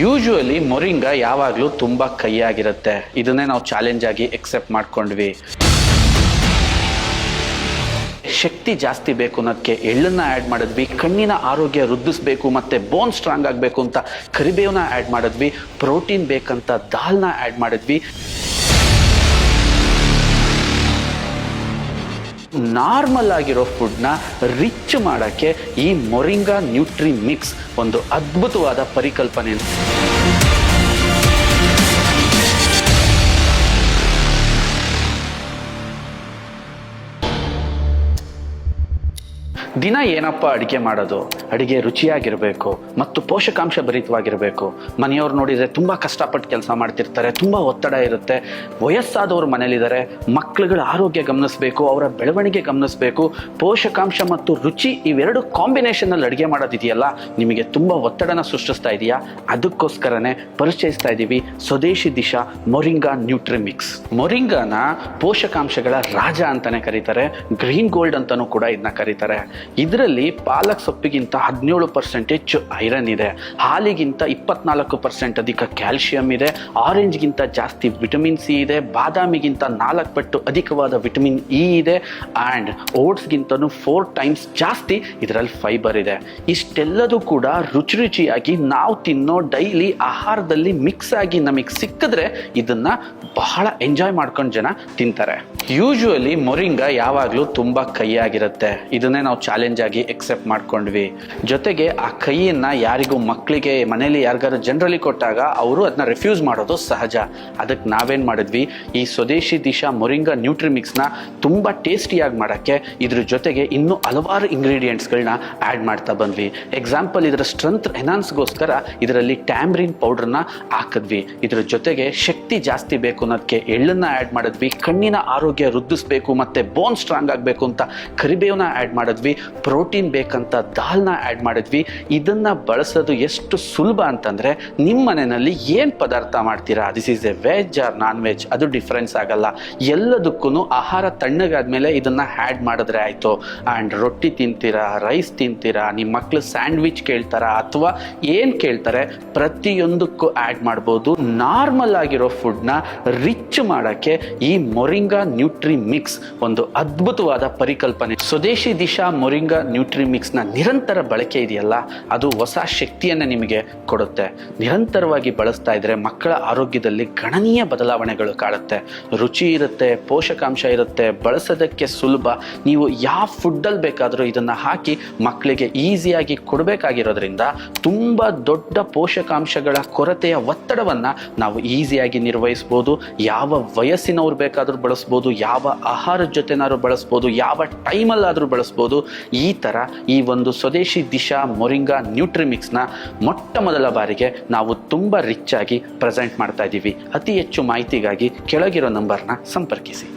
Usually ಮೊರಿಂಗ ಯಾವಾಗಲೂ ತುಂಬ ಕೈಯಾಗಿರುತ್ತೆ. ಇದನ್ನೇ ನಾವು ಚಾಲೆಂಜ್ ಆಗಿ ಎಕ್ಸೆಪ್ಟ್ ಮಾಡ್ಕೊಂಡ್ವಿ. ಶಕ್ತಿ ಜಾಸ್ತಿ ಬೇಕು ಅನ್ನೋದಕ್ಕೆ ಎಳ್ಳನ್ನ ಆ್ಯಡ್ ಮಾಡಿದ್ವಿ. ಕಣ್ಣಿನ ಆರೋಗ್ಯ ವೃದ್ಧಿಸಬೇಕು ಮತ್ತು ಬೋನ್ ಸ್ಟ್ರಾಂಗ್ ಆಗಬೇಕು ಅಂತ ಕರಿಬೇವನ್ನ ಆ್ಯಡ್ ಮಾಡಿದ್ವಿ. ಪ್ರೋಟೀನ್ ಬೇಕಂತ ದಾಲ್ನ ಆ್ಯಡ್ ಮಾಡಿದ್ವಿ. ನಾರ್ಮಲ್ ಆಗಿರೋ ಫುಡ್ನ ರಿಚ್ ಮಾಡೋಕ್ಕೆ ಈ ಮೊರಿಂಗಾ ನ್ಯೂಟ್ರಿ ಮಿಕ್ಸ್ ಒಂದು ಅದ್ಭುತವಾದ ಪರಿಕಲ್ಪನೆ. ದಿನ ಏನಪ್ಪ ಅಡುಗೆ ಮಾಡೋದು, ಅಡುಗೆ ರುಚಿಯಾಗಿರಬೇಕು ಮತ್ತು ಪೋಷಕಾಂಶ ಭರಿತವಾಗಿರಬೇಕು. ಮನೆಯವ್ರು ನೋಡಿದರೆ ತುಂಬ ಕಷ್ಟಪಟ್ಟು ಕೆಲಸ ಮಾಡ್ತಿರ್ತಾರೆ, ತುಂಬ ಒತ್ತಡ ಇರುತ್ತೆ. ವಯಸ್ಸಾದವರು ಮನೇಲಿದ್ದಾರೆ, ಮಕ್ಕಳುಗಳ ಆರೋಗ್ಯ ಗಮನಿಸಬೇಕು, ಅವರ ಬೆಳವಣಿಗೆ ಗಮನಿಸಬೇಕು. ಪೋಷಕಾಂಶ ಮತ್ತು ರುಚಿ ಇವೆರಡು ಕಾಂಬಿನೇಷನಲ್ಲಿ ಅಡುಗೆ ಮಾಡೋದಿದೆಯಲ್ಲ, ನಿಮಗೆ ತುಂಬ ಒತ್ತಡನ ಸೃಷ್ಟಿಸ್ತಾ ಇದೆಯಾ? ಅದಕ್ಕೋಸ್ಕರನೇ ಪರಿಚಯಿಸ್ತಾ ಇದ್ದೀವಿ ಸ್ವದೇಶಿ ದಿಶಾ ಮೊರಿಂಗಾ ನ್ಯೂಟ್ರಿ ಮಿಕ್ಸ್. ಮೊರಿಂಗಾನ ಪೋಷಕಾಂಶಗಳ ರಾಜ ಅಂತಲೇ ಕರೀತಾರೆ, ಗ್ರೀನ್ ಗೋಲ್ಡ್ ಅಂತಲೂ ಕೂಡ ಇದನ್ನ ಕರೀತಾರೆ. ಇದರಲ್ಲಿ ಪಾಲಕ್ ಸೊಪ್ಪಿಗಿಂತ 17% ಐರನ್ ಇದೆ, ಹಾಲಿಗಿಂತ 24% ಅಧಿಕ ಕ್ಯಾಲ್ಸಿಯಂ ಇದೆ, ಆರೆಂಜ್ಗಿಂತ ಜಾಸ್ತಿ ವಿಟಮಿನ್ ಸಿ ಇದೆ, ಬಾದಾಮಿಗಿಂತ 4 ಪಟ್ಟು ಅಧಿಕವಾದ ವಿಟಮಿನ್ ಇ ಇದೆ, ಆ್ಯಂಡ್ ಓಟ್ಸ್ಗಿಂತನೂ 4 ಟೈಮ್ಸ್ ಜಾಸ್ತಿ ಇದರಲ್ಲಿ ಫೈಬರ್ ಇದೆ. ಇಷ್ಟೆಲ್ಲದೂ ಕೂಡ ರುಚಿಯಾಗಿ ನಾವು ತಿನ್ನೋ ಡೈಲಿ ಆಹಾರದಲ್ಲಿ ಮಿಕ್ಸ್ ಆಗಿ ನಮಗೆ ಸಿಕ್ಕಿದ್ರೆ ಇದನ್ನ ಬಹಳ ಎಂಜಾಯ್ ಮಾಡ್ಕೊಂಡು ಜನ ತಿಂತಾರೆ. ಯೂಶುವಲಿ ಮೊರಿಂಗಾ ಯಾವಾಗಲೂ ತುಂಬ ಕೈಯಾಗಿರುತ್ತೆ. ಇದನ್ನೇ ನಾವು ಚಾಲೆಂಜ್ ಆಗಿ ಎಕ್ಸೆಪ್ಟ್ ಮಾಡ್ಕೊಂಡ್ವಿ. ಜೊತೆಗೆ ಆ ಕೈಯನ್ನ ಯಾರಿಗೂ ಮಕ್ಕಳಿಗೆ ಮನೇಲಿ ಯಾರಿಗಾರು ಜನರಲಿ ಕೊಟ್ಟಾಗ ಅವರು ಅದನ್ನ ರಿಫ್ಯೂಸ್ ಮಾಡೋದು ಸಹಜ. ಅದಕ್ಕೆ ನಾವೇನು ಮಾಡಿದ್ವಿ, ಈ ಸ್ವದೇಶಿ ದಿಶಾ ಮೊರಿಂಗಾ ನ್ಯೂಟ್ರಿ ಮಿಕ್ಸ್ನ ತುಂಬ ಟೇಸ್ಟಿಯಾಗಿ ಮಾಡೋಕ್ಕೆ ಇದ್ರ ಜೊತೆಗೆ ಇನ್ನೂ ಹಲವಾರು ಇಂಗ್ರೀಡಿಯೆಂಟ್ಸ್ಗಳನ್ನ ಆ್ಯಡ್ ಮಾಡ್ತಾ ಬಂದ್ವಿ. ಎಕ್ಸಾಂಪಲ್, ಇದರ ಸ್ಟ್ರೆಂತ್ ಎನ್ಹಾನ್ಸ್ಗೋಸ್ಕರ ಇದರಲ್ಲಿ ಟ್ಯಾಮ್ರಿನ್ ಪೌಡ್ರನ್ನ ಹಾಕಿದ್ವಿ. ಇದ್ರ ಜೊತೆಗೆ ಶಕ್ತಿ ಜಾಸ್ತಿ ಬೇಕು ಅನ್ನೋದಕ್ಕೆ ಎಳ್ಳನ್ನ ಆ್ಯಡ್ ಮಾಡಿದ್ವಿ. ಕಣ್ಣಿನ ಆರೋಗ್ಯ ವೃದ್ಧಿಸಬೇಕು ಮತ್ತು ಬೋನ್ ಸ್ಟ್ರಾಂಗ್ ಆಗಬೇಕು ಅಂತ ಕರಿಬೇವನ್ನ ಆ್ಯಡ್ ಮಾಡಿದ್ವಿ. ಪ್ರೋಟೀನ್ ಬೇಕಂತ ದಾಲ್ನ ಆ್ಯಡ್ ಮಾಡಿದ್ವಿ. ಇದನ್ನ ಬಳಸೋದು ಎಷ್ಟು ಸುಲಭ ಅಂತಂದ್ರೆ, ನಿಮ್ಮ ಮನೆಯಲ್ಲಿ ಏನು ಪದಾರ್ಥ ಮಾಡ್ತೀರಾ, this is A veg or non veg, ಅದು ಡಿಫ್ರೆನ್ಸ್ ಆಗಲ್ಲ. ಎಲ್ಲದಕ್ಕೂ ಆಹಾರ ತಣ್ಣಗಾದ್ಮೇಲೆ ಇದನ್ನ ಆ್ಯಡ್ ಮಾಡಿದ್ರೆ ಆಯ್ತು. ಆ್ಯಂಡ್ ರೊಟ್ಟಿ ತಿಂತೀರಾ, ರೈಸ್ ತಿಂತೀರಾ, ನಿಮ್ಮ ಮಕ್ಕಳು ಸ್ಯಾಂಡ್ವಿಚ್ ಕೇಳ್ತಾರ ಅಥವಾ ಏನು ಕೇಳ್ತಾರೆ, ಪ್ರತಿಯೊಂದಕ್ಕೂ ಆ್ಯಡ್ ಮಾಡ್ಬೋದು. ನಾರ್ಮಲ್ ಆಗಿರೋ ಫುಡ್ನ ರಿಚ್ ಮಾಡೋಕ್ಕೆ ಈ ಮೊರಿಂಗಾ ನ್ಯೂಟ್ರಿ ಮಿಕ್ಸ್ ಒಂದು ಅದ್ಭುತವಾದ ಪರಿಕಲ್ಪನೆ. ಸ್ವದೇಶಿ ದಿಶಾ ಮೊರಿಂಗಾ ನ್ಯೂಟ್ರಿ ಮಿಕ್ಸ್ನ ನಿರಂತರ ಬಳಕೆ ಇದೆಯಲ್ಲ, ಅದು ಹೊಸ ಶಕ್ತಿಯನ್ನು ನಿಮಗೆ ಕೊಡುತ್ತೆ. ನಿರಂತರವಾಗಿ ಬಳಸ್ತಾ ಇದ್ರೆ ಮಕ್ಕಳ ಆರೋಗ್ಯದಲ್ಲಿ ಗಣನೀಯ ಬದಲಾವಣೆಗಳು ಕಾಣುತ್ತೆ. ರುಚಿ ಇರುತ್ತೆ, ಪೋಷಕಾಂಶ ಇರುತ್ತೆ, ಬಳಸೋದಕ್ಕೆ ಸುಲಭ. ನೀವು ಯಾವ ಫುಡ್ಡಲ್ಲಿ ಬೇಕಾದರೂ ಇದನ್ನು ಹಾಕಿ ಮಕ್ಕಳಿಗೆ ಈಸಿಯಾಗಿ ಕೊಡಬೇಕಾಗಿರೋದ್ರಿಂದ ತುಂಬ ದೊಡ್ಡ ಪೋಷಕಾಂಶಗಳ ಕೊರತೆಯ ಒತ್ತಡವನ್ನು ನಾವು ಈಸಿಯಾಗಿ ನಿರ್ವಹಿಸ್ಬೋದು. ಯಾವ ವಯಸ್ಸಿನವ್ರು ಬೇಕಾದರೂ ಬಳಸ್ಬೋದು, ಯಾವ ಆಹಾರದ ಜೊತೆನಾದ್ರೂ ಬಳಸ್ಬೋದು, ಯಾವ ಟೈಮಲ್ಲಾದರೂ ಬಳಸ್ಬೋದು. ಈ ಥರ ಈ ಒಂದು ಸ್ವದೇಶಿ ದಿಶಾ ಮೊರಿಂಗಾ ನ್ಯೂಟ್ರಿ ಮಿಕ್ಸ್ನ ಮೊಟ್ಟ ಮೊದಲ ಬಾರಿಗೆ ನಾವು ತುಂಬ ರಿಚ್ ಆಗಿ ಪ್ರೆಸೆಂಟ್ ಮಾಡ್ತಾ ಇದ್ದೀವಿ. ಅತಿ ಹೆಚ್ಚು ಮಾಹಿತಿಗಾಗಿ ಕೆಳಗಿರೋ ನಂಬರ್ನ ಸಂಪರ್ಕಿಸಿ.